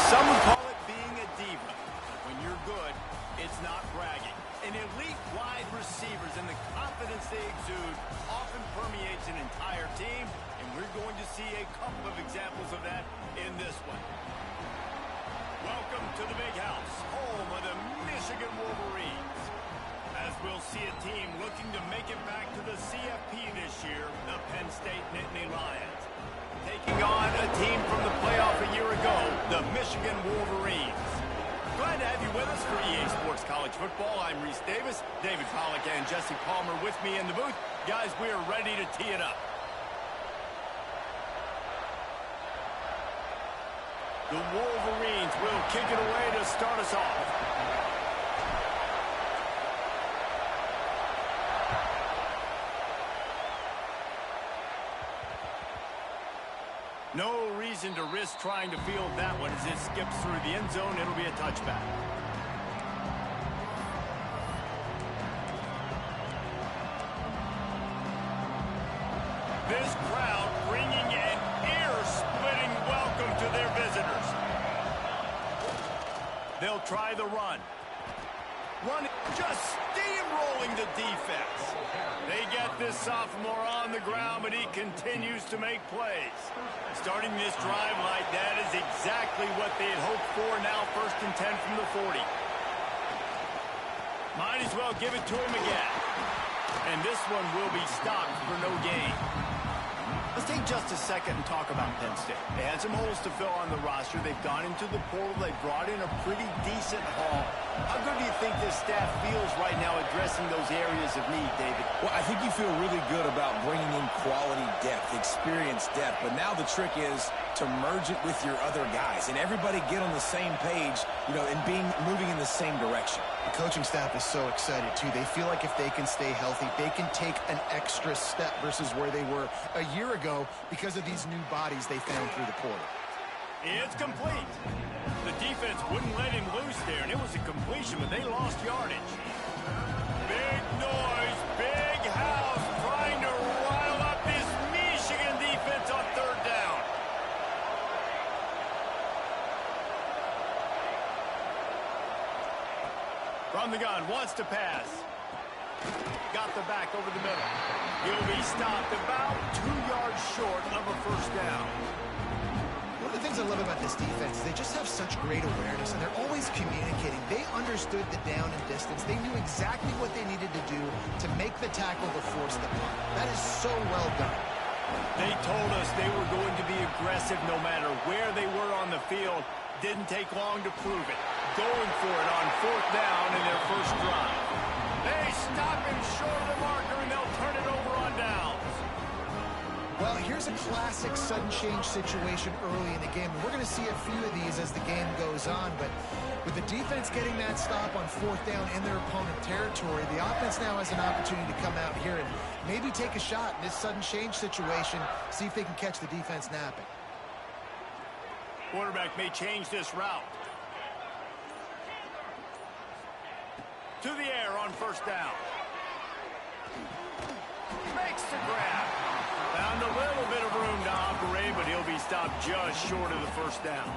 Some would call it being a diva. When you're good, it's not bragging. An elite wide receivers and the confidence they exude often permeates an entire team, and we're going to see a couple of examples of that in this one. Welcome to the Big House, home of the Michigan Wolverines. As we'll see a team looking to make it back to the CFB this year, the Penn State Nittany Lions. Taking on a team from the playoff a year ago, the Michigan Wolverines. Glad to have you with us for EA Sports College Football. I'm Reese Davis, David Pollack and Jesse Palmer with me in the booth. Guys, we are ready to tee it up. The Wolverines will kick it away to start us off. No reason to risk trying to field that one as it skips through the end zone. It'll be a touchback. This crowd bringing an ear-splitting welcome to their visitors. They'll try the run. Run, just steamrolling the defense. They get this sophomore on the ground, but he continues to make plays. Starting this drive like that is exactly what they had hoped for. Now 1st and 10 from the 40. Might as well give it to him again. And this one will be stopped for no gain. Let's take just a second and talk about Penn State. They had some holes to fill on the roster. They've gone into the portal. They brought in a pretty decent haul. How good do you think this staff feels right now addressing those areas of need, David? Well, I think you feel really good about bringing in quality depth, experience depth. But now the trick is to merge it with your other guys and everybody get on the same page, and moving in the same direction. The coaching staff is so excited, too. They feel like if they can stay healthy, they can take an extra step versus where they were a year ago because of these new bodies they found through the portal. It's complete. The defense wouldn't let him loose there, and it was a completion, but they lost yardage. Big noise, big house, trying to rile up this Michigan defense on 3rd down. From the gun, wants to pass. Got the back over the middle. He'll be stopped about 2 yards short of a 1st down. One of the things I love about this defense is they just have such great awareness, and they're always communicating. They understood the down and distance. They knew exactly what they needed to do to make the tackle to force the punt. That is so well done. They told us they were going to be aggressive no matter where they were on the field. Didn't take long to prove it. Going for it on 4th down in their first drive. They stop him short of the marker, and they'll turn it over on downs. Well, here's a classic sudden change situation early in the game. We're going to see a few of these as the game goes on, but with the defense getting that stop on 4th down in their opponent territory, the offense now has an opportunity to come out here and maybe take a shot in this sudden change situation, see if they can catch the defense napping. Quarterback may change this route. To the air on 1st down. Makes the grab. Found a little bit of room to operate, but he'll be stopped just short of the 1st down.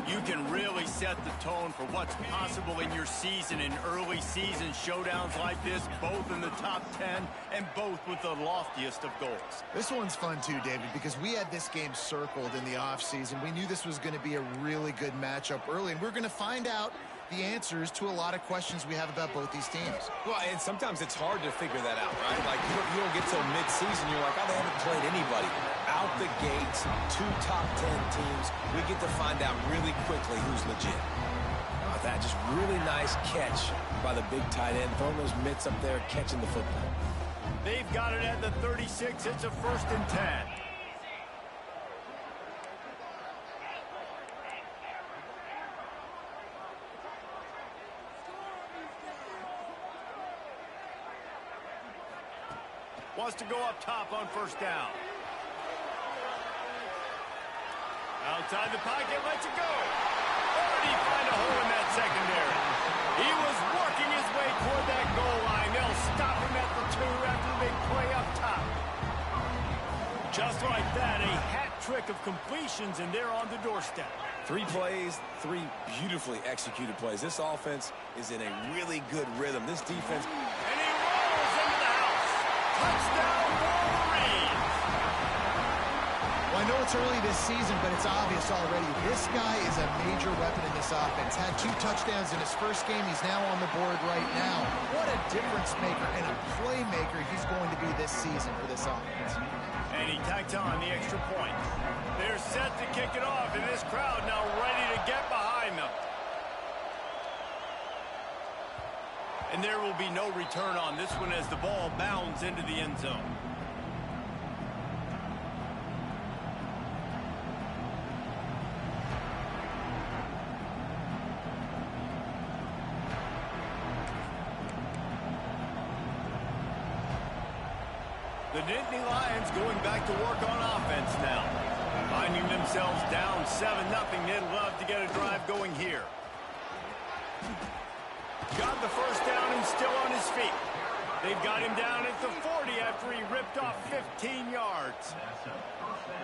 You can really set the tone for what's possible in your season in early season showdowns like this, both in the top 10 and both with the loftiest of goals. This one's fun too, David, because we had this game circled in the offseason. We knew this was going to be a really good matchup early, and we're going to find out the answers to a lot of questions we have about both these teams. Well, and sometimes it's hard to figure that out, right? Like, you don't get till mid-season, you're like, oh, they haven't played anybody. Out the gates, 2 top 10 teams, we get to find out really quickly who's legit. How about that? Just really nice catch by the big tight end, throwing those mitts up there, catching the football. They've got it at the 36. It's a 1st and 10. Wants to go up top on 1st down. Outside the pocket, lets it go. Or did he find a hole in that secondary? He was working his way toward that goal line. They'll stop him at the 2 after the big play up top. Just like that, a hat trick of completions, and they're on the doorstep. 3 plays, 3 beautifully executed plays. This offense is in a really good rhythm. This defense. And he rolls into the house. Touchdown, Wolverines. Well, I know it's early this season, but it's obvious already. This guy is a major weapon in this offense. Had 2 touchdowns in his first game. He's now on the board right now. What a difference maker and a playmaker he's going to be this season for this offense. And he tacked on the extra point. They're set to kick it off, and this crowd now ready to get behind them. And there will be no return on this one as the ball bounds into the end zone. The Nittany Lions going back to work on offense now. Finding themselves down 7-0. They'd love to get a drive going here. Got the first down and still on his feet. They've got him down at the 40 after he ripped off 15 yards.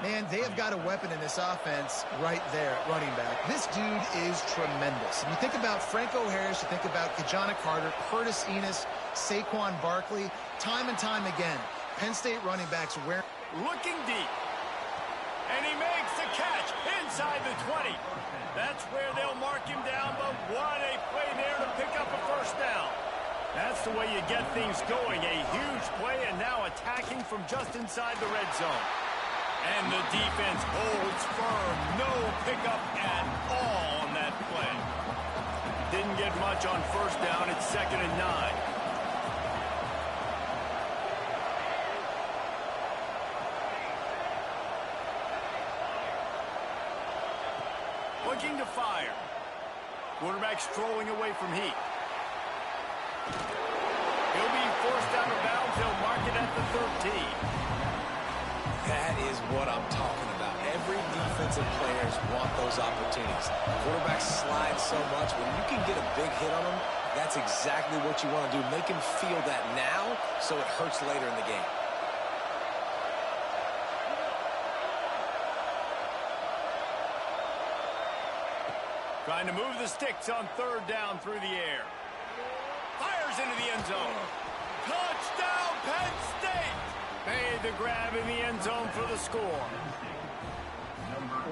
Man, they have got a weapon in this offense right there at running back. This dude is tremendous. And you think about Franco Harris, you think about Kajana Carter, Curtis Enos, Saquon Barkley, time and time again. Penn State running backs looking deep. And he makes the catch inside the 20. That's where they'll mark him down, but what a play there to pick up a first down. That's the way you get things going. A huge play and now attacking from just inside the red zone. And the defense holds firm. No pickup at all on that play. Didn't get much on first down. It's 2nd and 9. Looking to fire. Quarterback strolling away from heat. He'll be forced out of bounds. They'll mark it at the 13. That is what I'm talking about. Every defensive players want those opportunities. Quarterbacks slide so much. When you can get a big hit on them, that's exactly what you want to do. Make him feel that now so it hurts later in the game. Trying to move the sticks on 3rd down through the air. Fires into the end zone. Touchdown, Penn State! Made the grab in the end zone for the score.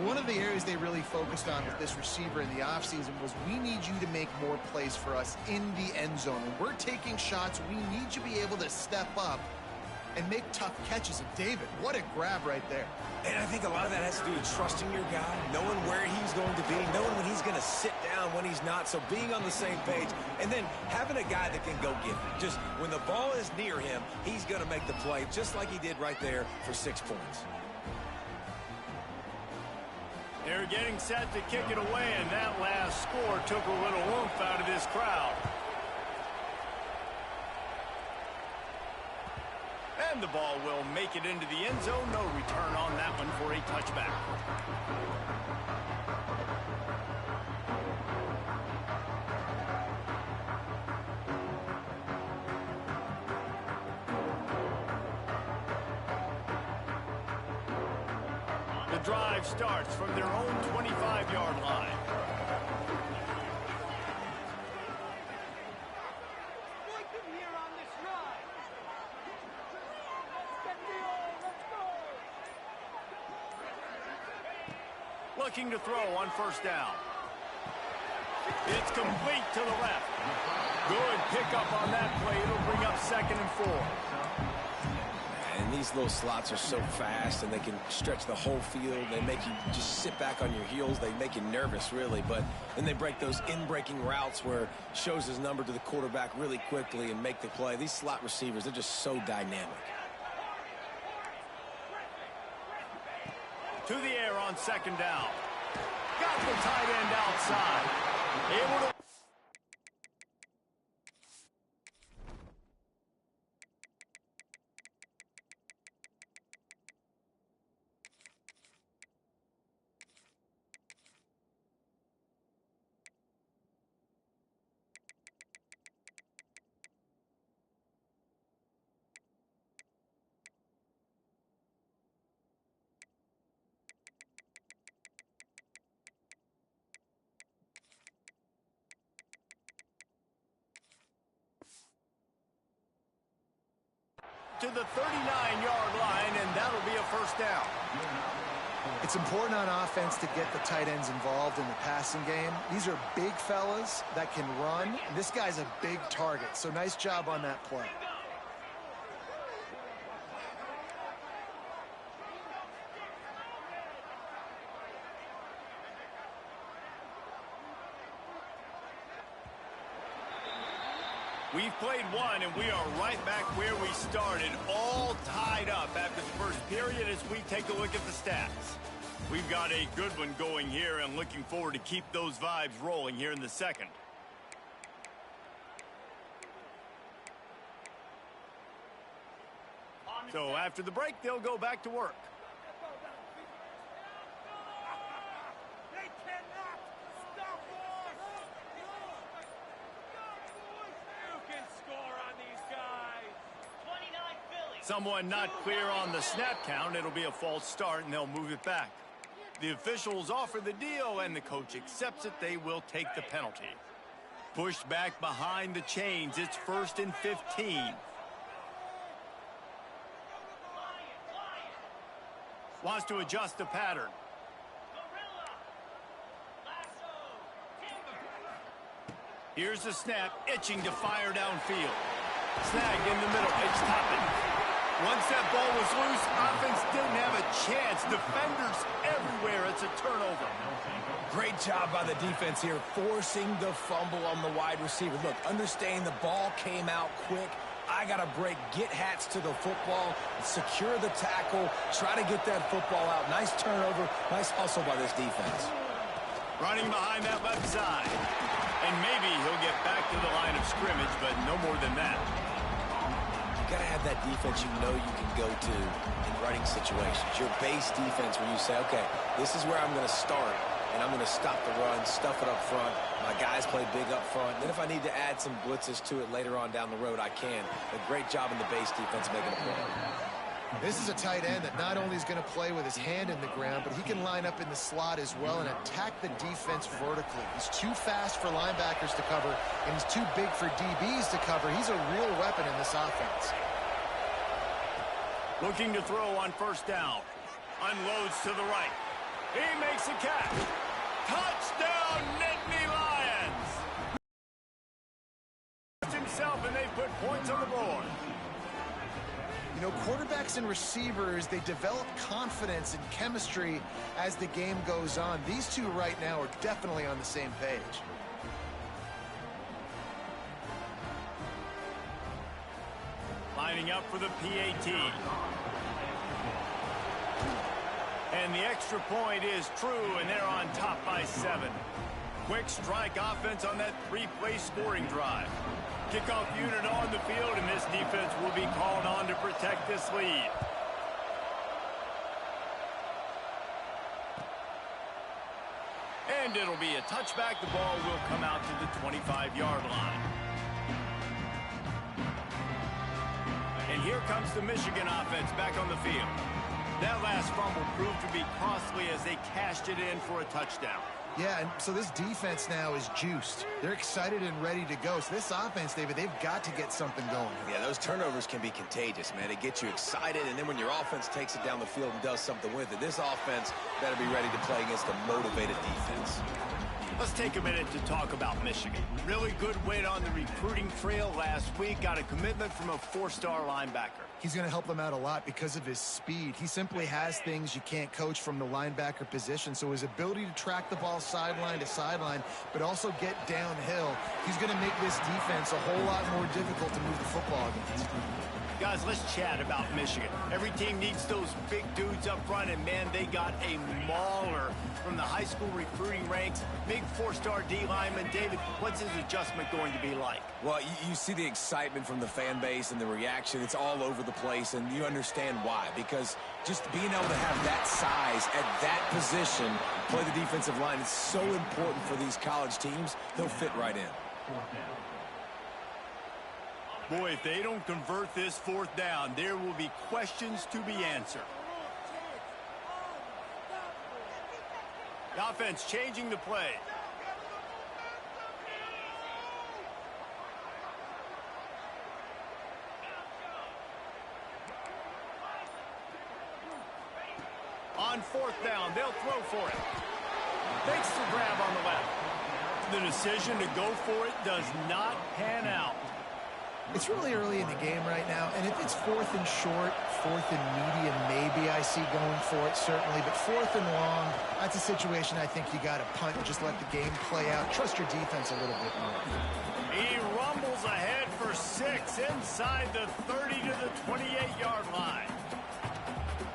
One of the areas they really focused on with this receiver in the offseason was we need you to make more plays for us in the end zone. When we're taking shots, we need you to be able to step up and make tough catches. And David, what a grab right there. And I think a lot of that has to do with trusting your guy, knowing where he's going to be, knowing when he's going to sit down, when he's not, so being on the same page, and then having a guy that can go get it. Just when the ball is near him, he's going to make the play, just like he did right there for 6 points. They're getting set to kick it away, and that last score took a little oomph out of this crowd. And the ball will make it into the end zone. No return on that one for a touchback. The drive starts from their own 25-yard line. Looking to throw on 1st down. It's complete to the left. Good pickup on that play. It'll bring up 2nd and 4. And these little slots are so fast, and they can stretch the whole field. They make you just sit back on your heels. They make you nervous, really. But then they break those in-breaking routes where shows his number to the quarterback really quickly and make the play. These slot receivers, they're just so dynamic. To the air on 2nd down. Got the tight end outside. Able to to the 39-yard line, and that'll be a first down. It's important on offense to get the tight ends involved in the passing game. These are big fellas that can run, and this guy's a big target, so nice job on that play. We've played one, and we are right back where we started, all tied up after the first period as we take a look at the stats. We've got a good one going here, and looking forward to keep those vibes rolling here in the second. So after the break, they'll go back to work. Someone not clear on the snap count. It'll be a false start, and they'll move it back. The officials offer the deal, and the coach accepts it. They will take the penalty. Pushed back behind the chains. It's 1st and 15. Wants to adjust the pattern. Here's the snap, itching to fire downfield. Snagged in the middle. It's Toppin. Once that ball was loose, offense didn't have a chance. Defenders everywhere. It's a turnover. Great job by the defense here, forcing the fumble on the wide receiver. Look, understanding the ball came out quick. I got to break, get hats to the football, secure the tackle, try to get that football out. Nice turnover, nice hustle by this defense. Running behind that left side. And maybe he'll get back to the line of scrimmage, but no more than that. You got to have that defense you know you can go to in running situations. Your base defense where you say, okay, this is where I'm going to start, and I'm going to stop the run, stuff it up front. My guys play big up front. Then if I need to add some blitzes to it later on down the road, I can. A great job in the base defense making a play. This is a tight end that not only is going to play with his hand in the ground, but he can line up in the slot as well and attack the defense vertically. He's too fast for linebackers to cover, and he's too big for DBs to cover. He's a real weapon in this offense. Looking to throw on first down. Unloads to the right. He makes a catch. Touchdown, Nittany Lions! Himself, and they put points on the board. You know, quarterbacks and receivers, they develop confidence and chemistry as the game goes on. These two right now are definitely on the same page. Lining up for the PAT. And the extra point is true, and they're on top by 7. Quick strike offense on that 3-play scoring drive. Kickoff unit on the field, and this defense will be called on to protect this lead. And it'll be a touchback. The ball will come out to the 25-yard line. And here comes the Michigan offense back on the field. That last fumble proved to be costly as they cashed it in for a touchdown. Yeah, and so this defense now is juiced. They're excited and ready to go. So this offense, David, they've got to get something going. Yeah, those turnovers can be contagious, man. They get you excited, and then when your offense takes it down the field and does something with it, this offense better be ready to play against a motivated defense. Let's take a minute to talk about Michigan. Really good win on the recruiting trail last week. Got a commitment from a 4-star linebacker. He's going to help them out a lot because of his speed. He simply has things you can't coach from the linebacker position. So his ability to track the ball sideline to sideline, but also get downhill, he's going to make this defense a whole lot more difficult to move the football against. Guys, let's chat about Michigan. Every team needs those big dudes up front, and, man, they got a mauler from the high school recruiting ranks. Big 4-star D lineman. David, what's his adjustment going to be like? Well, you see the excitement from the fan base and the reaction. It's all over the place, and you understand why. Because just being able to have that size at that position, play the defensive line, it's so important for these college teams. They'll fit right in. Boy, if they don't convert this 4th down, there will be questions to be answered. The offense changing the play. On fourth down, they'll throw for it. Makes the grab on the left. The decision to go for it does not pan out. It's really early in the game right now, and if it's fourth and short, fourth and medium, maybe I see going for it, certainly. But fourth and long, that's a situation I think you got to punt and just let the game play out. Trust your defense a little bit more. He rumbles ahead for 6 inside the 30 to the 28-yard line.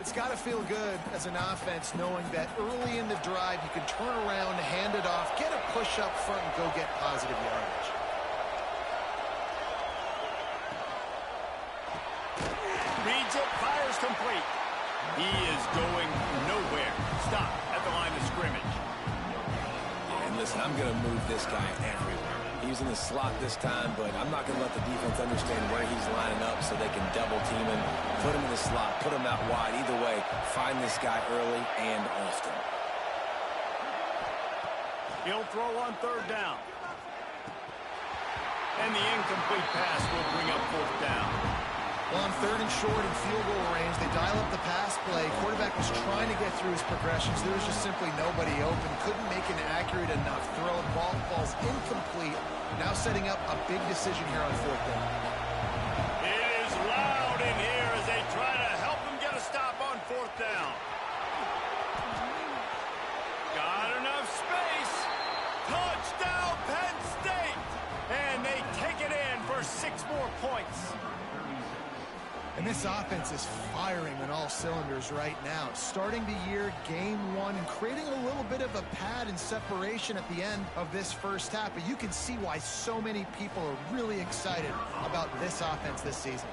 It's got to feel good as an offense knowing that early in the drive you can turn around, hand it off, get a push up front, and go get positive yardage. Reads it, fires complete. He is going nowhere. Stop at the line of scrimmage. And listen, I'm going to move this guy everywhere. He's in the slot this time, but I'm not going to let the defense understand where he's lining up so they can double team him, put him in the slot, put him out wide. Either way, find this guy early and often. He'll throw on third down. And the incomplete pass will bring up fourth down. Well, on third and short and field goal range, they dial up the pass play. Quarterback was trying to get through his progressions. There was just simply nobody open. Couldn't make an accurate enough throw. Ball falls incomplete. Now setting up a big decision here on fourth down. It is loud in here as they try to help him get a stop on fourth down. Got enough space. Touchdown, Penn State. And they take it in for 6 more points. And this offense is firing on all cylinders right now. Starting the year, game 1, and creating a little bit of a pad and separation at the end of this first half. But you can see why so many people are really excited about this offense this season.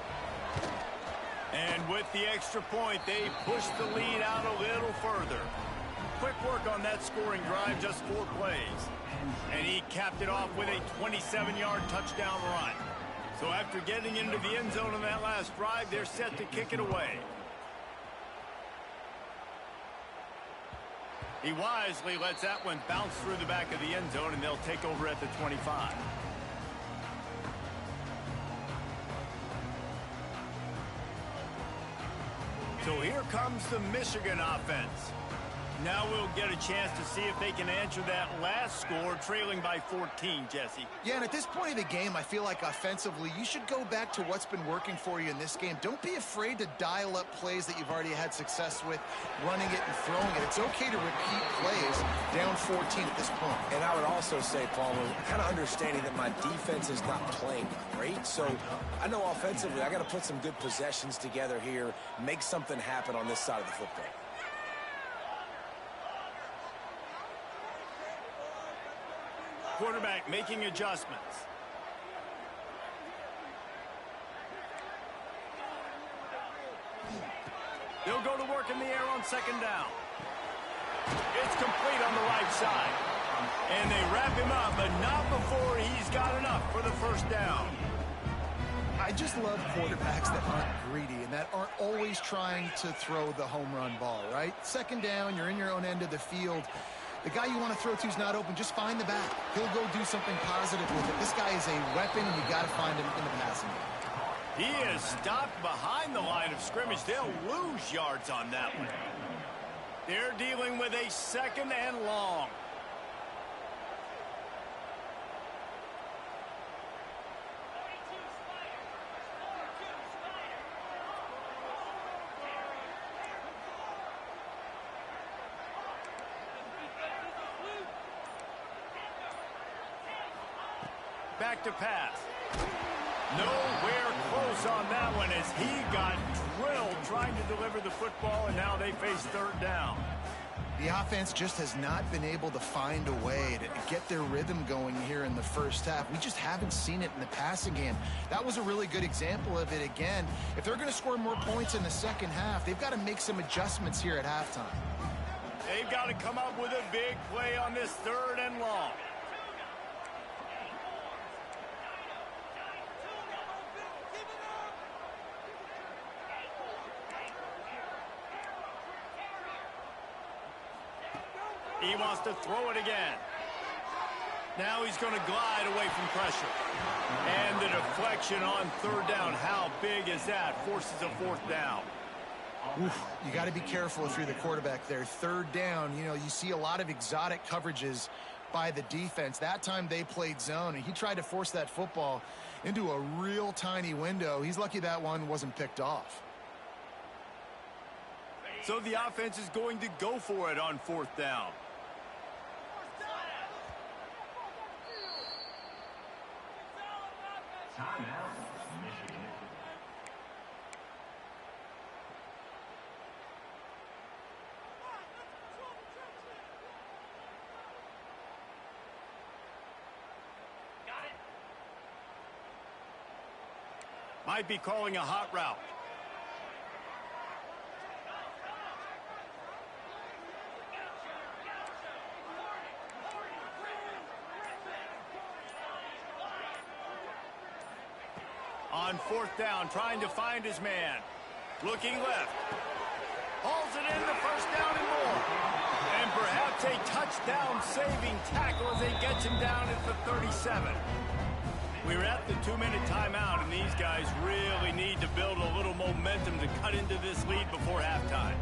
And with the extra point, they push the lead out a little further. Quick work on that scoring drive, just 4 plays. And he capped it off with a 27-yard touchdown run. So after getting into the end zone on that last drive, they're set to kick it away. He wisely lets that one bounce through the back of the end zone, and they'll take over at the 25. So here comes the Michigan offense. Now we'll get a chance to see if they can answer that last score, trailing by 14, Jesse. Yeah, and at this point of the game, I feel like offensively, you should go back to what's been working for you in this game. Don't be afraid to dial up plays that you've already had success with, running it and throwing it. It's okay to repeat plays down 14 at this point. And I would also say, Paul, kind of understanding that my defense is not playing great, so I know offensively I got to put some good possessions together here, make something happen on this side of the football. Quarterback making adjustments. They'll go to work in the air on second down. It's complete on the right side. And they wrap him up, but not before he's got enough for the first down. I just love quarterbacks that aren't greedy and that aren't always trying to throw the home run ball, right? Second down, you're in your own end of the field. The guy you want to throw to is not open. Just find the back. He'll go do something positive with it. This guy is a weapon, and you got to find him in the passing game. He is stopped behind the line of scrimmage. They'll lose yards on that one. They're dealing with a second and long. Back to pass. Nowhere close on that one as he got drilled trying to deliver the football, and now they face third down. The offense just has not been able to find a way to get their rhythm going here in the first half. We just haven't seen it in the passing game. That was a really good example of it again. If they're going to score more points in the second half, they've got to make some adjustments here at halftime. They've got to come up with a big play on this third and long. He wants to throw it again. Now he's going to glide away from pressure. And the deflection on third down. How big is that? Forces a fourth down. Oof, you got to be careful if you're the quarterback there. Third down, you know, you see a lot of exotic coverages by the defense. That time they played zone, and he tried to force that football into a real tiny window. He's lucky that one wasn't picked off. So the offense is going to go for it on 4th down. Timeout, Michigan. Might be calling a hot route. On 4th down, trying to find his man. Looking left. Hauls it in the 1st down and more. And perhaps a touchdown-saving tackle as they get him down at the 37. We're at the 2-minute timeout, and these guys really need to build a little momentum to cut into this lead before halftime.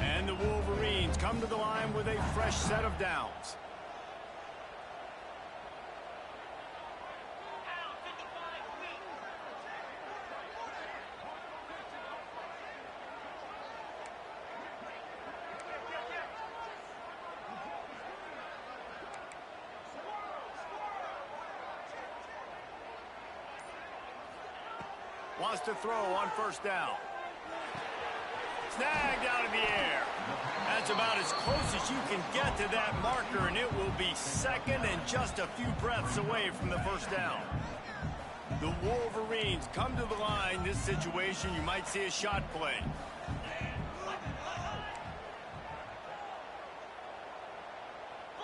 And the Wolverines come to the line with a fresh set of downs. Wants to throw on 1st down. Snagged out of the air. That's about as close as you can get to that marker, and it will be 2nd and just a few breaths away from the 1st down. The Wolverines come to the line. This situation, you might see a shot play.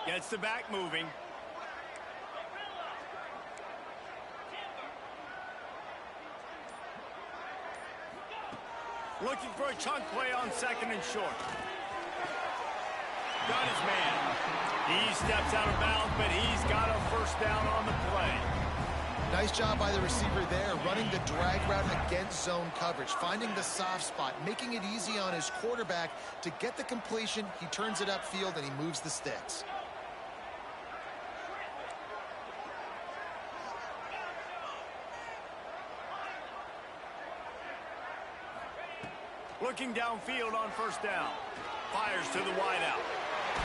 Gets the back moving. Looking for a chunk play on 2nd and short. Got his man. He steps out of bounds, but he's got a 1st down on the play. Nice job by the receiver there, running the drag route against zone coverage, finding the soft spot, making it easy on his quarterback to get the completion. He turns it upfield, and he moves the sticks. Looking downfield on 1st down. Fires to the wideout.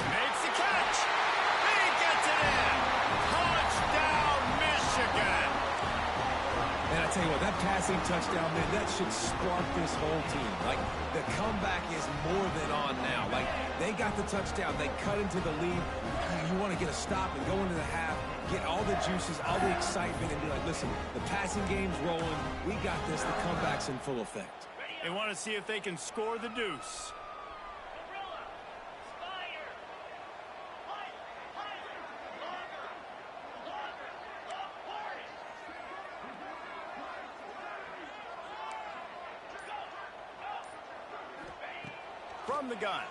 Makes the catch. He gets it in. Touchdown, Michigan. And I tell you what, that passing touchdown, man, that should spark this whole team. Like, the comeback is more than on now. Like, they got the touchdown. They cut into the lead. You want to get a stop and go into the half, get all the juices, all the excitement, and be like, listen, the passing game's rolling. We got this. The comeback's in full effect. They want to see if they can score the deuce. From the gun.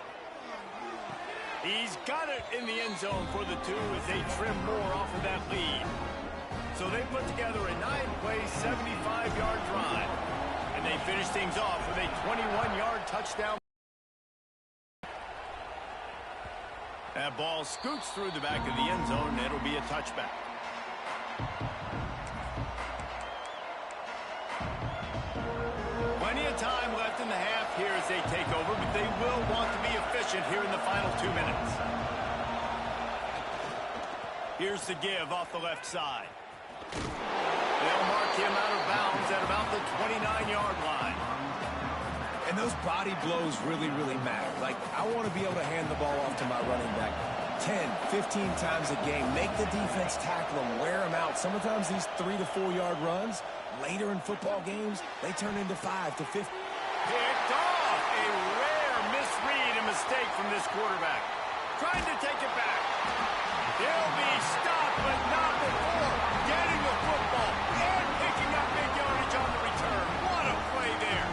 He's got it in the end zone for the 2 as they trim more off of that lead. So they put together a 9-play, 75-yard drive. And they finish things off with a 21-yard touchdown. That ball scoots through the back of the end zone, and it'll be a touchback. Plenty of time left in the half here as they take over, but they will want to be efficient here in the final 2 minutes. Here's the give off the left side. They'll mark him out of bounds at about the 29-yard line. And those body blows really, really matter. Like, I want to be able to hand the ball off to my running back 10, 15 times a game. Make the defense tackle them, wear them out. Sometimes these 3 to 4 yard runs, later in football games, they turn into 5 to 50. Picked off. A rare misread and mistake from this quarterback. Trying to take it back. He'll be stopped, but not before getting the football and picking up big yardage on the return. What a play there.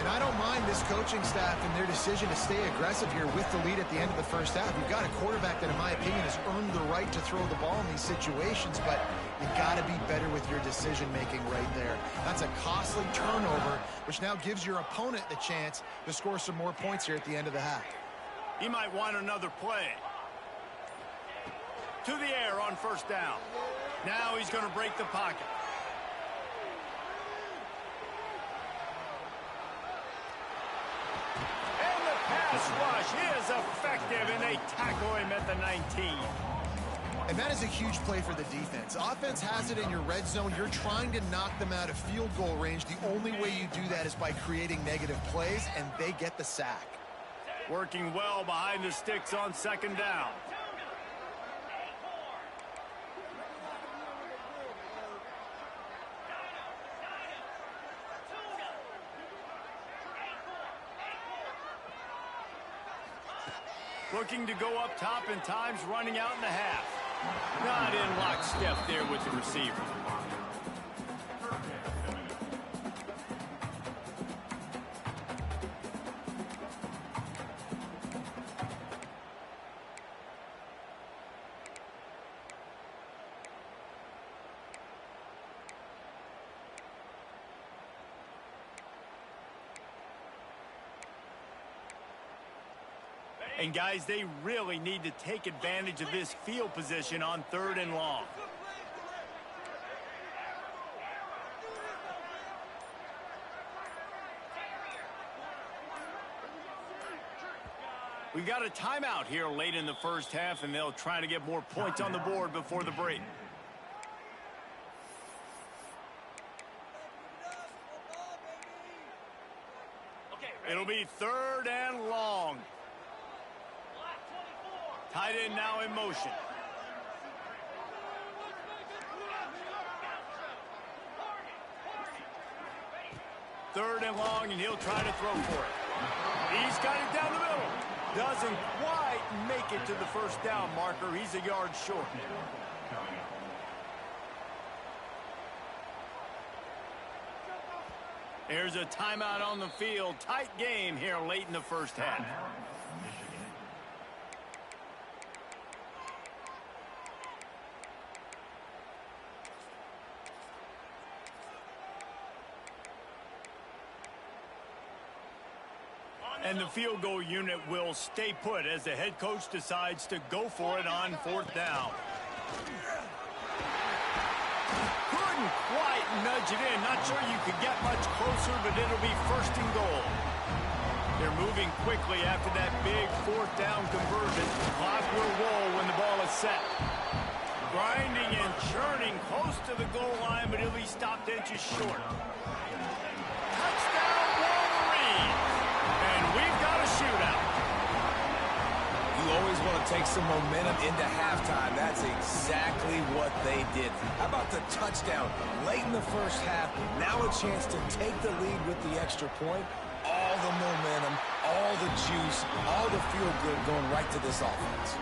And I don't mind this coaching staff and their decision to stay aggressive here with the lead at the end of the 1st half. You've got a quarterback that, in my opinion, has earned the right to throw the ball in these situations, but You got to be better with your decision-making right there. That's a costly turnover, which now gives your opponent the chance to score some more points here at the end of the half. He might want another play. To the air on first down. Now he's going to break the pocket. And the pass rush is effective, and they tackle him at the 19. And that is a huge play for the defense. Offense has it in your red zone. You're trying to knock them out of field goal range. The only way you do that is by creating negative plays, and they get the sack. Working well behind the sticks on second down. Looking to go up top, and time's running out in the half. Not in lockstep there with the receiver. And guys, they really need to take advantage of this field position on 3rd and long. We've got a timeout here late in the first half, and they'll try to get more points on the board before the break. It'll be 3rd and long. Tight end now in motion. Third and long, and he'll try to throw for it. He's got it down the middle. Doesn't quite make it to the first down marker. He's a yard short. There's a timeout on the field. Tight game here late in the first half. And the field goal unit will stay put as the head coach decides to go for it on 4th down. Couldn't quite nudge it in. Not sure you could get much closer, but it'll be 1st and goal. They're moving quickly after that big 4th down conversion. Clock will roll when the ball is set. Grinding and churning close to the goal line, but he'll be stopped inches short. Touchdown, Wolverine! And we've got a shootout. You always want to take some momentum into halftime. That's exactly what they did. How about the touchdown late in the first half? Now a chance to take the lead with the extra point. All the momentum, all the juice, all the feel-good going right to this offense.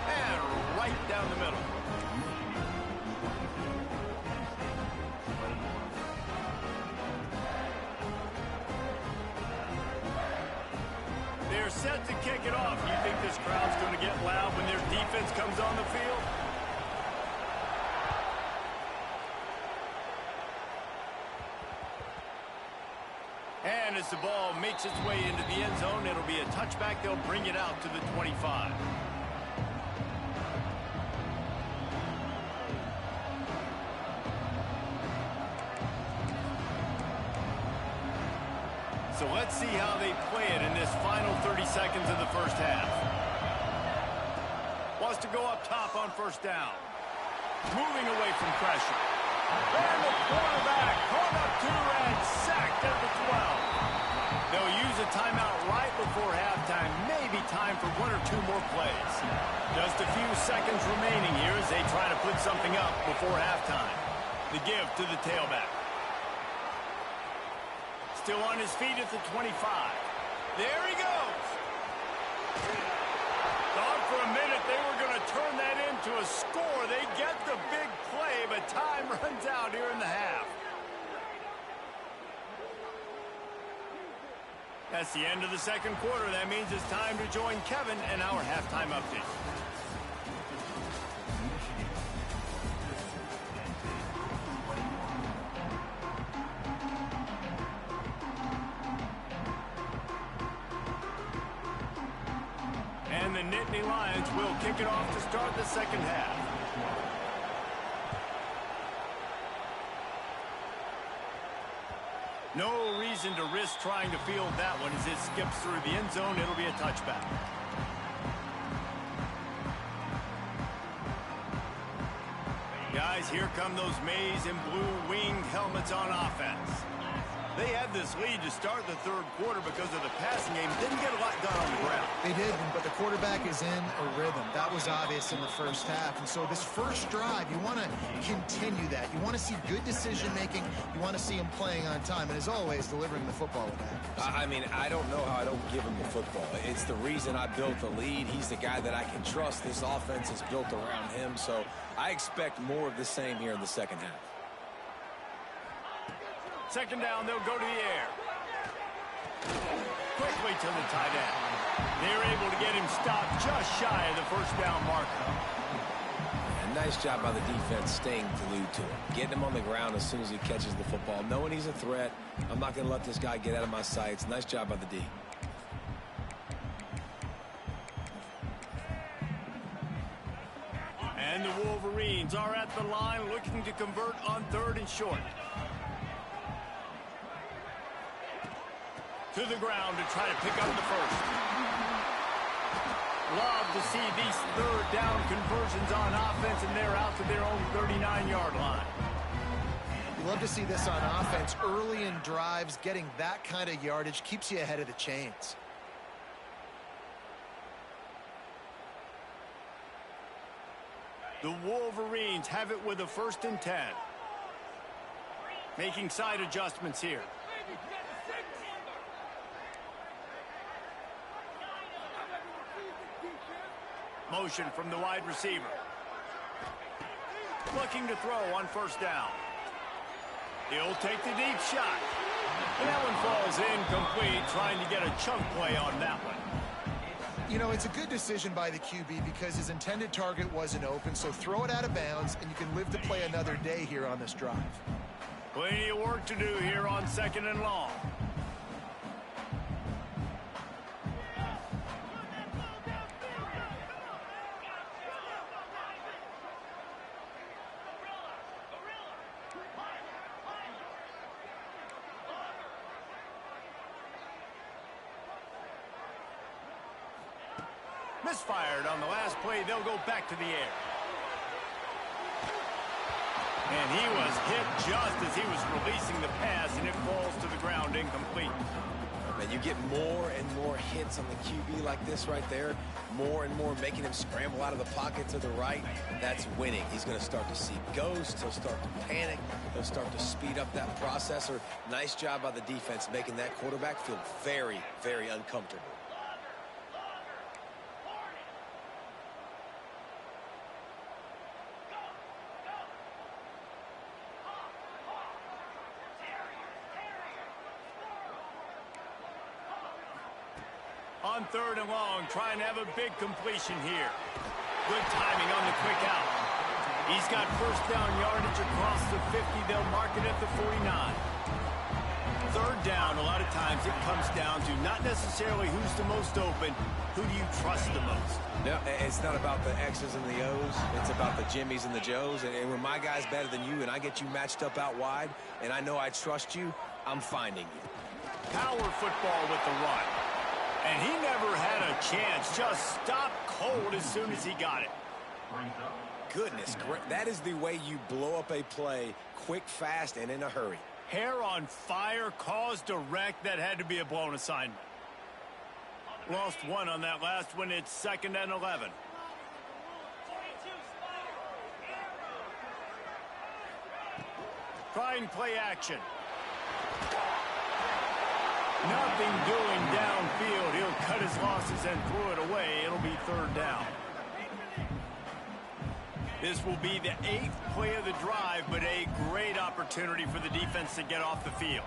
And right down the middle. They're set to kick it off. You think this crowd's going to get loud when their defense comes on the field? And as the ball makes its way into the end zone, it'll be a touchback. They'll bring it out to the 25. So let's see how they play it in this final 30 seconds of the first half. Wants to go up top on 1st down. Moving away from pressure. And the quarterback caught up to and sacked at the 12. They'll use a timeout right before halftime. Maybe time for 1 or 2 more plays. Just a few seconds remaining here as they try to put something up before halftime. The give to the tailback. Still on his feet at the 25. There he goes. Thought for a minute they were going to turn that into a score. They get the big play, but time runs out here in the half. That's the end of the second quarter. That means it's time to join Kevin and our halftime update. the Nittany Lions will kick it off to start the second half. No reason to risk trying to field that one as it skips through the end zone. It'll be a touchback. Guys, here come those maize and blue winged helmets on offense. They had this lead to start the third quarter because of the passing game. Didn't get a lot done on the ground. They didn't, but the quarterback is in a rhythm. That was obvious in the first half. And so this first drive, you want to continue that. You want to see good decision-making. You want to see him playing on time. And as always, delivering the football with accuracy. I mean, I don't know how I don't give him the football. It's the reason I built the lead. He's the guy that I can trust. This offense is built around him. So I expect more of the same here in the second half. Second down, they'll go to the air. Quickly to the tight end. They're able to get him stopped just shy of the first down marker. And nice job by the defense staying glued to him. Getting him on the ground as soon as he catches the football. Knowing he's a threat. I'm not going to let this guy get out of my sights. Nice job by the D. And the Wolverines are at the line looking to convert on 3rd and short. To the ground to try to pick up the first. Love to see these 3rd down conversions on offense, and they're out to their own 39-yard line. You love to see this on offense. Early in drives, getting that kind of yardage keeps you ahead of the chains. The Wolverines have it with a 1st and 10. Making side adjustments here. Motion from the wide receiver. Looking to throw on 1st down. He'll take the deep shot. And that one falls incomplete, trying to get a chunk play on that one. You know, it's a good decision by the QB because his intended target wasn't open, so throw it out of bounds, and you can live to play another day here on this drive. Plenty of work to do here on 2nd and long. Misfired on the last play. They'll go back to the air. And he was hit just as he was releasing the pass, and it falls to the ground incomplete. Man, you get more and more hits on the QB like this right there. More and more making him scramble out of the pocket to the right. That's winning. He's going to start to see ghosts. He'll start to panic. He'll start to speed up that processor. Nice job by the defense making that quarterback feel very, very uncomfortable. On 3rd and long, trying to have a big completion here. Good timing on the quick out. He's got 1st down yardage across the 50. They'll mark it at the 49. 3rd down, a lot of times it comes down to not necessarily who's the most open, who do you trust the most? No, it's not about the X's and the O's. It's about the Jimmies and the Joes. And when my guy's better than you and I get you matched up out wide and I know I trust you, I'm finding you. Power football with the run. And he never had a chance. Just stopped cold as soon as he got it. Goodness, that is the way you blow up a play quick, fast, and in a hurry. Hair on fire, caused a wreck. That had to be a blown assignment. Lost one on that last one. It's 2nd and 11. Trying play action. Nothing doing downfield. He'll cut his losses and throw it away. It'll be 3rd down. This will be the 8th play of the drive, but a great opportunity for the defense to get off the field.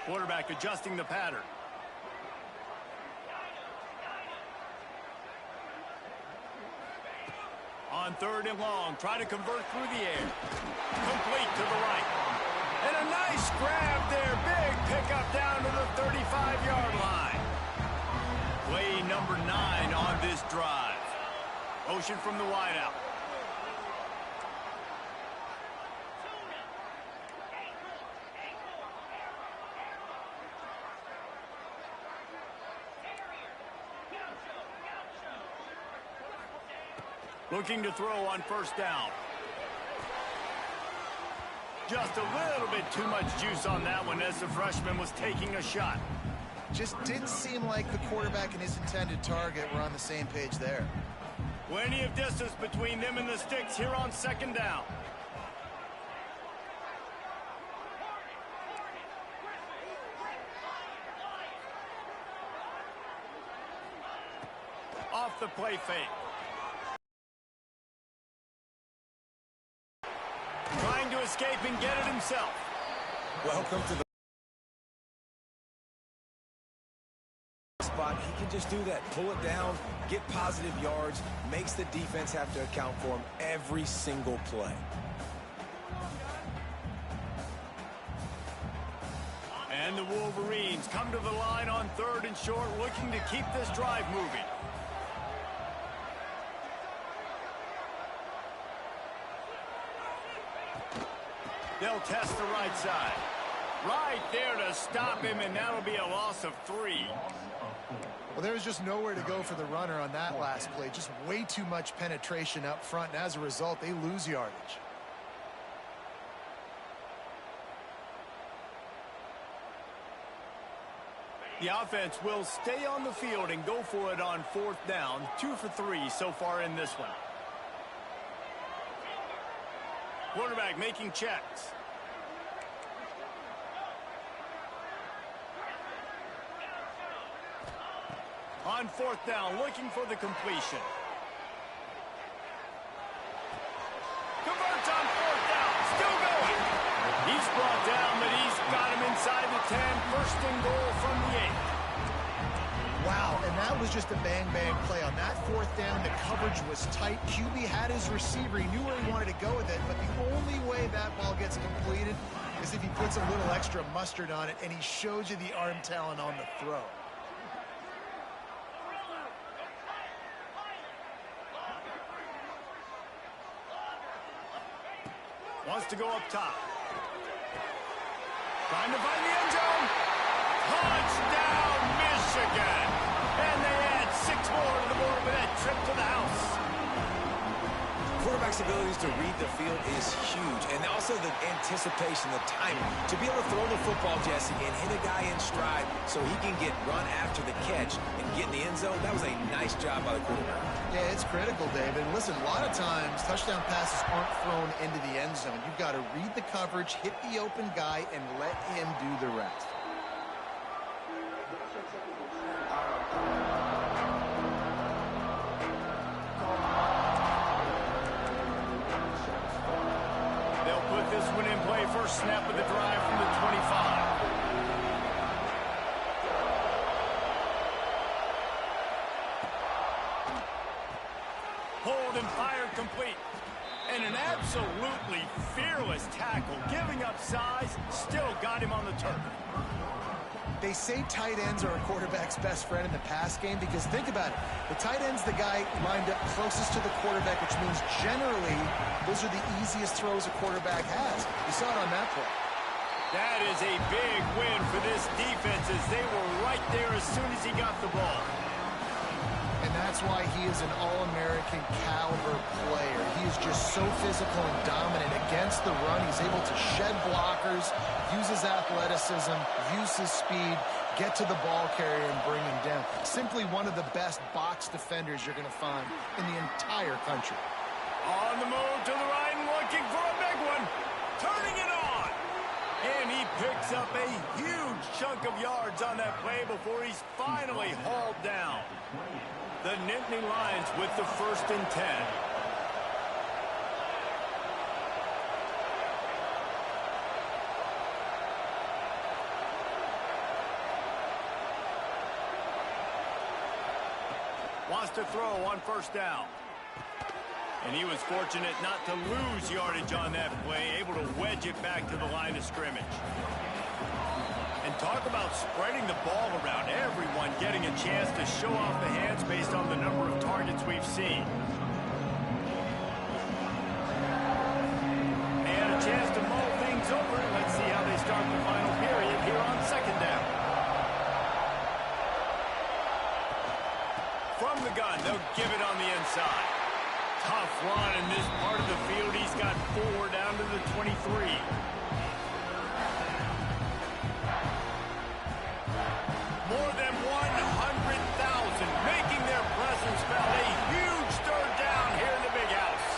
Quarterback adjusting the pattern. On 3rd and long, try to convert through the air. Complete to the right. And a nice grab there. Big pickup down to the 35-yard line. Play number 9 on this drive. Motion from the wideout. Looking to throw on first down. Just a little bit too much juice on that one as the freshman was taking a shot. Just didn't seem like the quarterback and his intended target were on the same page there. Plenty of distance between them and the sticks here on second down. Off the play fake. Trying to escape and get it himself. Welcome to the spot. He can just do that. Pull it down, get positive yards, makes the defense have to account for him every single play. And the Wolverines come to the line on 3rd and short, looking to keep this drive moving. They'll test the right side. Right there to stop him, and that'll be a loss of 3. Well, there was just nowhere to go for the runner on that last play. Just way too much penetration up front, and as a result, they lose yardage. The offense will stay on the field and go for it on 4th down. 2 for 3 so far in this one. Quarterback making checks. On 4th down, looking for the completion. Converts on 4th down, still going. He's brought down, but he's got him inside the 10. 1st and goal from the 8. Wow, and that was just a bang-bang play. On that 4th down, the coverage was tight. QB had his receiver. He knew where he wanted to go with it, but the only way that ball gets completed is if he puts a little extra mustard on it, and he shows you the arm talent on the throw. Wants to go up top. Trying to find the end zone. Touchdown, Michigan. And they add 6 more to the board with that trip to the house. Quarterback's abilities to read the field is huge, and also the anticipation, the timing. To be able to throw the football, Jesse, and hit a guy in stride so he can get run after the catch and get in the end zone, that was a nice job by the quarterback. Yeah, it's critical, David. And listen, a lot of times, touchdown passes aren't thrown into the end zone. You've got to read the coverage, hit the open guy, and let him do the rest. They'll put this one in play. First snap of the drive from the 25. Hold and fire complete. And an absolutely fearless tackle, giving up size, still got him on the turf. They say tight ends are a quarterback's best friend in the pass game because think about it. The tight end's the guy lined up closest to the quarterback, which means generally those are the easiest throws a quarterback has. You saw it on that play. That is a big win for this defense as they were right there as soon as he got the ball. And that's why he is an All-American caliber player. He is just so physical and dominant against the run. He's able to shed blockers, use his athleticism, use his speed, get to the ball carrier and bring him down. Simply one of the best box defenders you're going to find in the entire country. On the move to the right and looking for a big one. Turning it on. And he picks up a huge chunk of yards on that play before he's finally hauled down. The Nittany Lions with the 1st and 10. Wants to throw on 1st down. And he was fortunate not to lose yardage on that play, able to wedge it back to the line of scrimmage. And talk about spreading the ball around. Everyone getting a chance to show off the hands based on the number of targets we've seen. They had a chance to mull things over. Let's see how they start the final period here on second down. From the gun, they'll give it on the inside. Tough run in this part of the field. He's got 4 down to the 23. More than 100,000 making their presence felt. A huge third down here in the big house.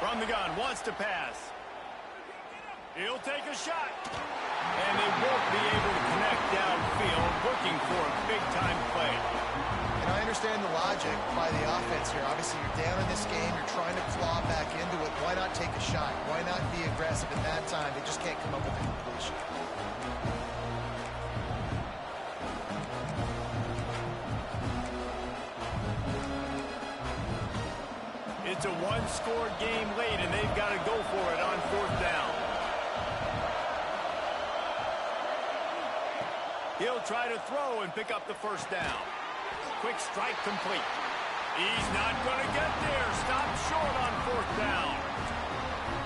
From the gun, wants to pass. He'll take a shot. And they won't be able to connect downfield, looking for a big-time play. And I understand the logic by the offense here. Obviously, you're down in this game. You're trying to claw back into it. Why not take a shot? Why not be aggressive at that time? They just can't come up with a completion. It's a one-score game late, and they've got to go for it on fourth down. He'll try to throw and pick up the first down. Quick strike complete. He's not going to get there. Stop short on fourth down.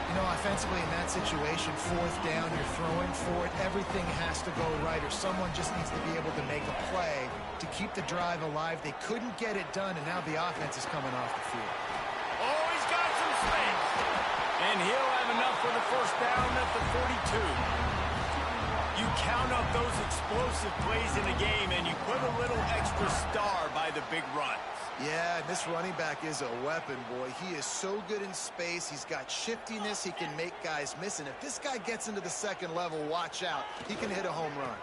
You know, offensively in that situation, fourth down, you're throwing for it. Everything has to go right, or someone just needs to be able to make a play to keep the drive alive. They couldn't get it done, and now the offense is coming off the field. Oh, he's got some space. And he'll have enough for the first down at the 42. You count up those explosive plays in a game, and you put a little extra star by the big runs. Yeah, this running back is a weapon, boy. He is so good in space. He's got shiftiness. He can make guys miss. And if this guy gets into the second level, watch out. He can hit a home run.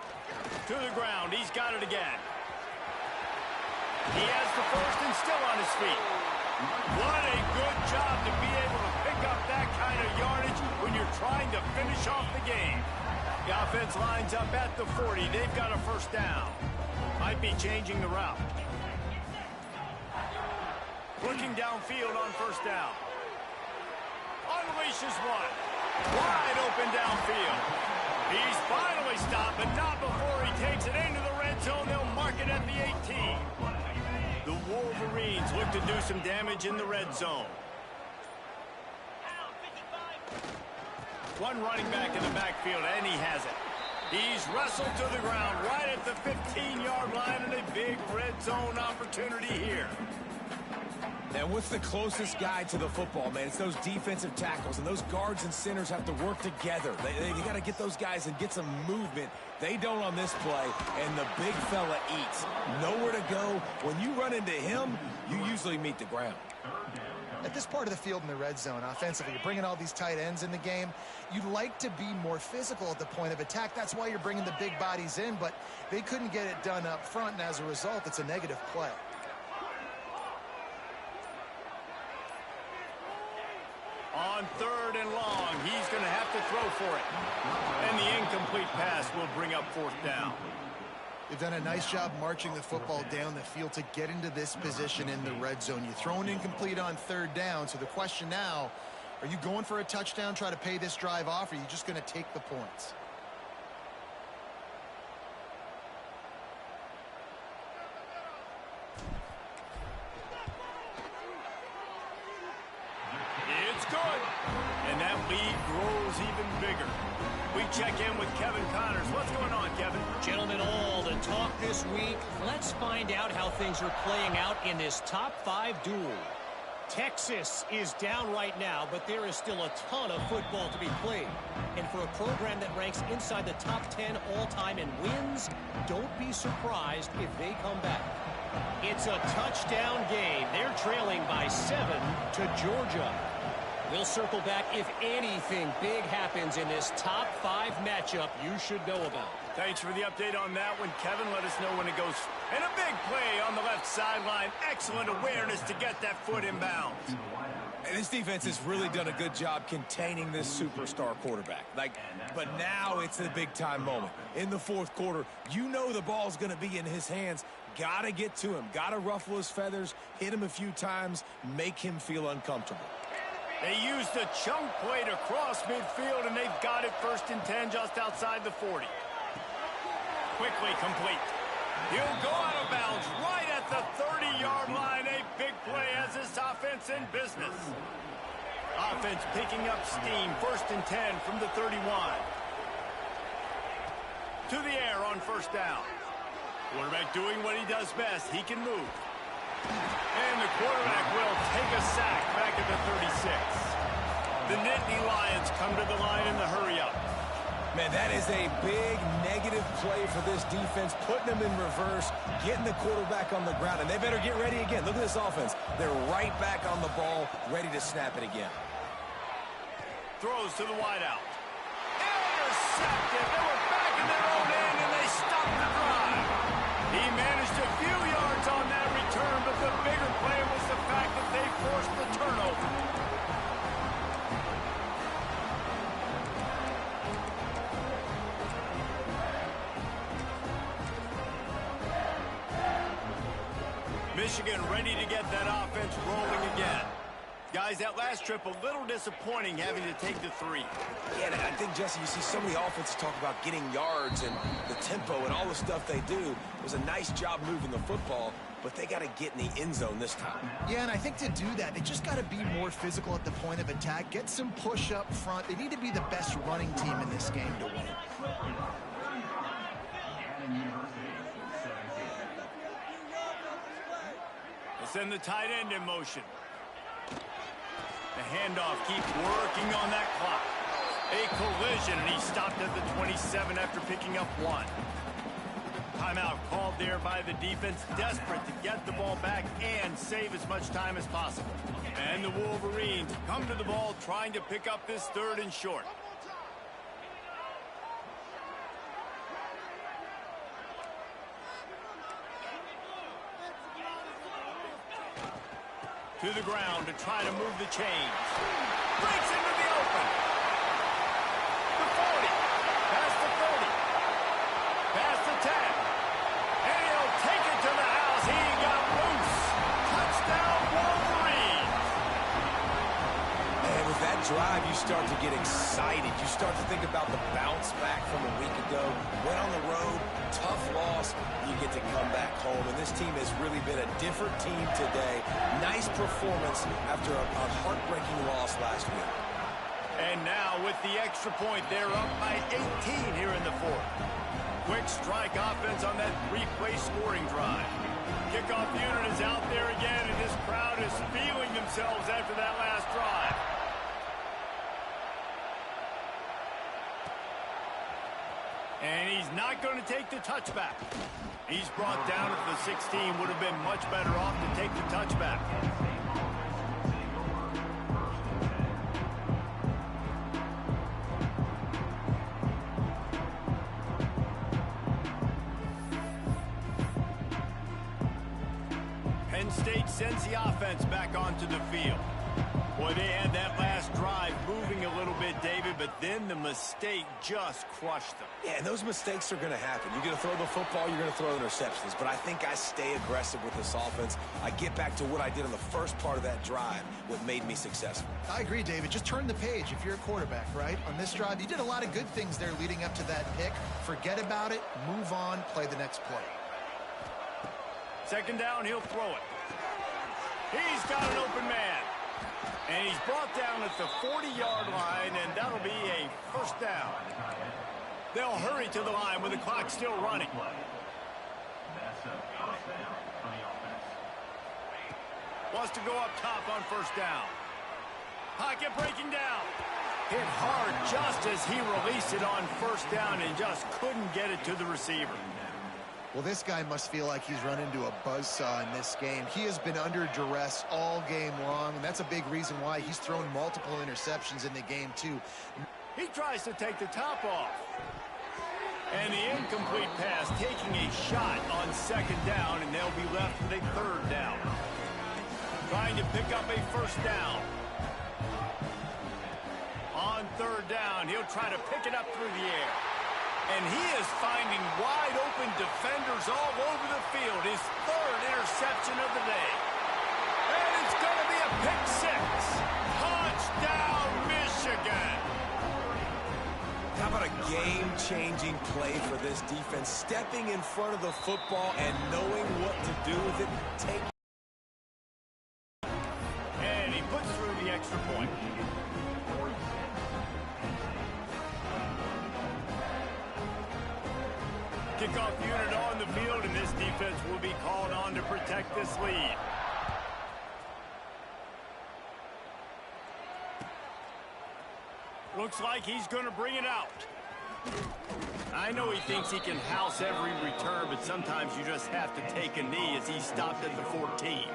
To the ground. He's got it again. He has the first and still on his feet. What a good job to be able to pick up that kind of yardage when you're trying to finish off the game. The offense lines up at the 40. They've got a first down. Might be changing the route. Looking downfield on first down. Unleashes one. Wide open downfield. He's finally stopped, but not before he takes it into the red zone. They'll mark it at the 18. The Wolverines look to do some damage in the red zone. One running back in the backfield, and he has it. He's wrestled to the ground right at the 15-yard line, and a big red zone opportunity here. And what's the closest guy to the football, man? It's those defensive tackles, and those guards and centers have to work together. They got to get those guys and get some movement. They don't on this play, and the big fella eats. Nowhere to go. When you run into him, you usually meet the ground. At this part of the field in the red zone, offensively, you're bringing all these tight ends in the game. You'd like to be more physical at the point of attack. That's why you're bringing the big bodies in, but they couldn't get it done up front, and as a result, it's a negative play. On third and long, he's going to have to throw for it. And the incomplete pass will bring up fourth down. They've done a nice job marching the football down the field to get into this position in the red zone. You throw an incomplete on third down, so the question now, are you going for a touchdown, try to pay this drive off, or are you just going to take the points? It's good. And that lead grows even bigger. We check in with Kevin Connors. What's going on, Kevin? Gentlemen, all the talk this week. Let's find out how things are playing out in this top 5 duel. Texas is down right now, but there is still a ton of football to be played. And for a program that ranks inside the top 10 all-time in wins, don't be surprised if they come back. It's a touchdown game. They're trailing by 7 to Georgia. We'll circle back if anything big happens in this top 5 matchup you should know about. Thanks for the update on that one, Kevin. Let us know when it goes. And a big play on the left sideline. Excellent awareness to get that foot in bounds. And this defense has really done a good job containing this superstar quarterback. But now it's a big-time moment. In the fourth quarter, you know the ball's going to be in his hands. Got to get to him. Got to ruffle his feathers, hit him a few times, make him feel uncomfortable. They used a chunk play to cross midfield, and they've got it 1st and 10 just outside the 40. Quickly complete. He'll go out of bounds right at the 30-yard line. A big play as this offense in business. Offense picking up steam. 1st and 10 from the 31. To the air on 1st down. Quarterback doing what he does best. He can move. And the quarterback will take a sack back at the 36. The Nittany Lions come to the line in the hurry-up. Man, that is a big negative play for this defense, putting them in reverse, getting the quarterback on the ground, and they better get ready again. Look at this offense. They're right back on the ball, ready to snap it again. Throws to the wideout. Intercepted. They were back in their own end, and they stopped the drive. He managed a few yards on that return, but the bigger play was the fact that they forced the turnover. Michigan ready to get that offense rolling again. Guys, that last trip a little disappointing having to take the 3. Yeah, and I think, Jesse, you see so many offenses talk about getting yards and the tempo and all the stuff they do. It was a nice job moving the football, but they got to get in the end zone this time. Yeah, and I think to do that, they just got to be more physical at the point of attack, get some push up front. They need to be the best running team in this game to win. Send the tight end in motion. The handoff keeps working on that clock. A collision, and he stopped at the 27 after picking up 1. Timeout called there by the defense, desperate to get the ball back and save as much time as possible. And the Wolverines come to the ball trying to pick up this 3rd and short. To the ground to try to move the chains. Breaks into the open. The 40. Past the 30. Past the 10. And he'll take it to the house. He got loose. Touchdown, Wolverines. And with that drive, you start to get excited. You start to think about the bounce back from a week ago. Went on the road, tough loss. You get to come back home, and this team has really been a different team today. Nice performance after a heartbreaking loss last week. And now with the extra point, they're up by 18 here in the 4th. Quick strike offense on that 3-play scoring drive. Kickoff unit is out there again, and this crowd is feeling themselves after that last drive. And he's not going to take the touchback. He's brought down at the 16. Would have been much better off to take the touchback. Penn State sends the offense back onto the field. Boy, they had that last drive moving a little bit, David, but then the mistake just crushed them. Yeah, and those mistakes are going to happen. You're going to throw the football, you're going to throw interceptions. But I think I stay aggressive with this offense. I get back to what I did on the first part of that drive, what made me successful. I agree, David. Just turn the page if you're a quarterback, right? On this drive, you did a lot of good things there leading up to that pick. Forget about it, move on, play the next play. 2nd down, he'll throw it. He's got an open man. And he's brought down at the 40-yard line, and that'll be a 1st down. They'll hurry to the line with the clock still running. Wants to go up top on 1st down. Pocket breaking down. Hit hard just as he released it on 1st down and just couldn't get it to the receiver. Well, this guy must feel like he's run into a buzzsaw in this game. He has been under duress all game long, and that's a big reason why he's thrown multiple interceptions in the game, too. He tries to take the top off. And the incomplete pass taking a shot on 2nd down, and they'll be left with a 3rd down. Trying to pick up a 1st down. third down. He'll try to pick it up through the air. And he is finding wide-open defenders all over the field. His third interception of the day. And it's going to be a pick six. Touchdown, Michigan. How about a game-changing play for this defense? Stepping in front of the football and knowing what to do with it. And he puts through the extra point. Kickoff unit on the field, and this defense will be called on to protect this lead. Looks like he's going to bring it out. I know he thinks he can house every return, but sometimes you just have to take a knee as he stopped at the 14.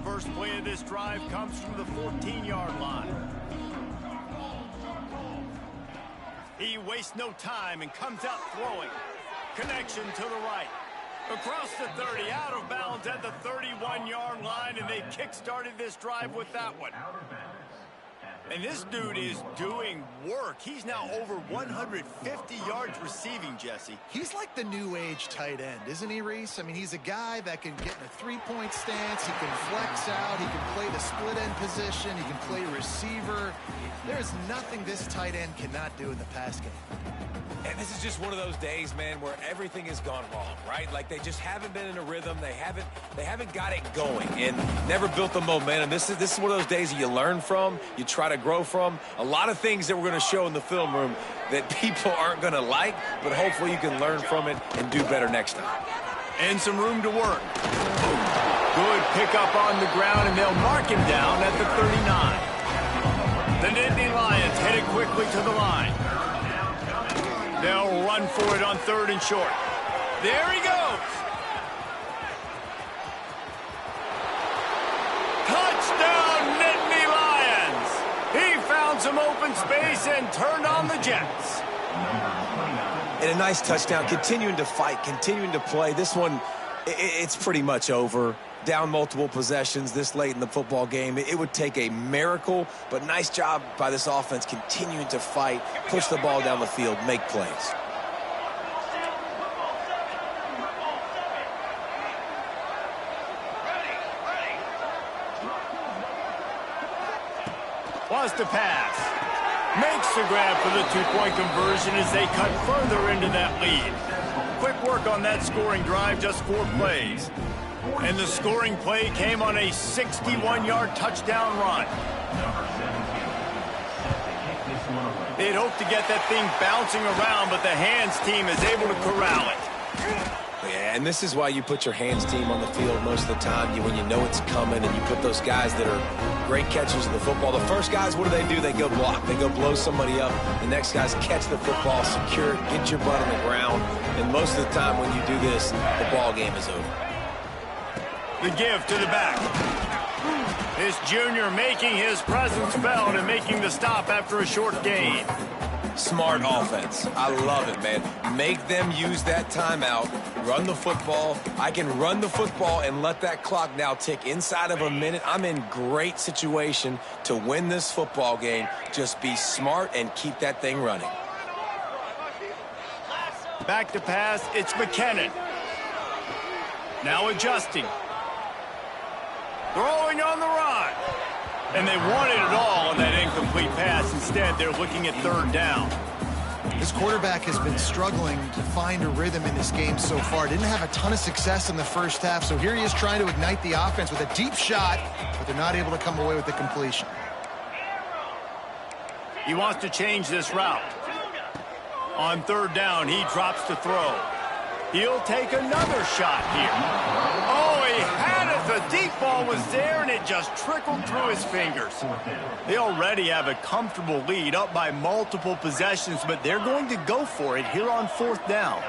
First play of this drive comes from the 14-yard line. He wastes no time and comes out throwing. Connection to the right. Across the 30, out of bounds at the 31-yard line, and they kick-started this drive with that one. And this dude is doing work. He's now over 150 yards receiving, Jesse. He's like the new age tight end, isn't he, Reese? I mean, he's a guy that can get in a three-point stance. He can flex out. He can play the split end position. He can play receiver. There's nothing this tight end cannot do in the pass game. And this is just one of those days, man, where everything has gone wrong, right? Like they just haven't been in a rhythm. They haven't got it going and never built the momentum. This is one of those days that you learn from, you try to grow from. A lot of things that we're going to show in the film room that people aren't going to like, but hopefully you can learn from it and do better next time. And some room to work. Good pickup on the ground, and they'll mark him down at the 39. The Nittany Lions headed quickly to the line. They'll run for it on third and short. There he goes. Touchdown, Nittany Lions. He found some open space and turned on the Jets. And a nice touchdown, continuing to fight, continuing to play. This one, it's pretty much over. Down multiple possessions this late in the football game. It would take a miracle, but nice job by this offense continuing to fight, push the ball down the field, make plays. Wants to pass. Makes the grab for the two-point conversion as they cut further into that lead. Quick work on that scoring drive, just 4 plays. And the scoring play came on a 61-yard touchdown run. They'd hoped to get that thing bouncing around, but the hands team is able to corral it. Yeah, and this is why you put your hands team on the field most of the time. When you know it's coming, and you put those guys that are great catchers of the football. The first guys, what do? They go block. They go blow somebody up. The next guys catch the football, secure it, get your butt on the ground. And most of the time when you do this, the ball game is over. The give to the back. This junior making his presence felt and making the stop after a short gain. Smart offense. I love it, man. Make them use that timeout. Run the football. I can run the football and let that clock now tick inside of a minute. I'm in great situation to win this football game. Just be smart and keep that thing running. Back to pass. It's McKinnon. Now adjusting. Throwing on the run. And they wanted it all on that incomplete pass. Instead, they're looking at third down. This quarterback has been struggling to find a rhythm in this game so far. Didn't have a ton of success in the first half, so here he is trying to ignite the offense with a deep shot, but they're not able to come away with the completion. He wants to change this route. On third down, he drops to throw. He'll take another shot here. Oh, he had it. The deep ball was there, and it just trickled through his fingers. They already have a comfortable lead, up by multiple possessions, but they're going to go for it here on fourth down.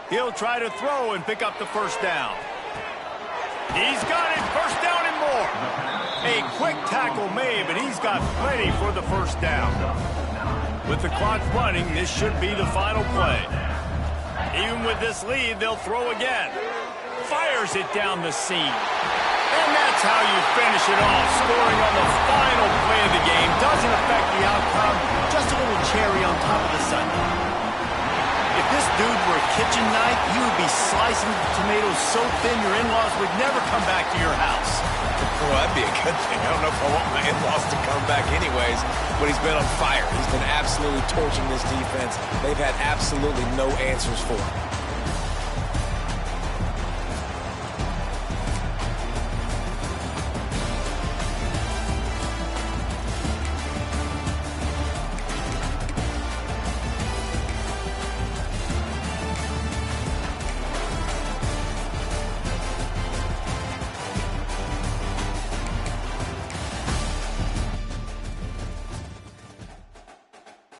He'll try to throw and pick up the first down. He's got it. First down and more. A quick tackle made, but he's got plenty for the first down. With the clock running, this should be the final play. Even with this lead, they'll throw again. Fires it down the seam. And that's how you finish it off. Scoring on the final play of the game doesn't affect the outcome. Just a little cherry on top of the sundae. If this dude were a kitchen knife, he would be slicing tomatoes so thin your in-laws would never come back to your house. Well, that'd be a good thing. I don't know if I want my in-laws to come back anyways, but he's been on fire. He's been absolutely torching this defense. They've had absolutely no answers for him.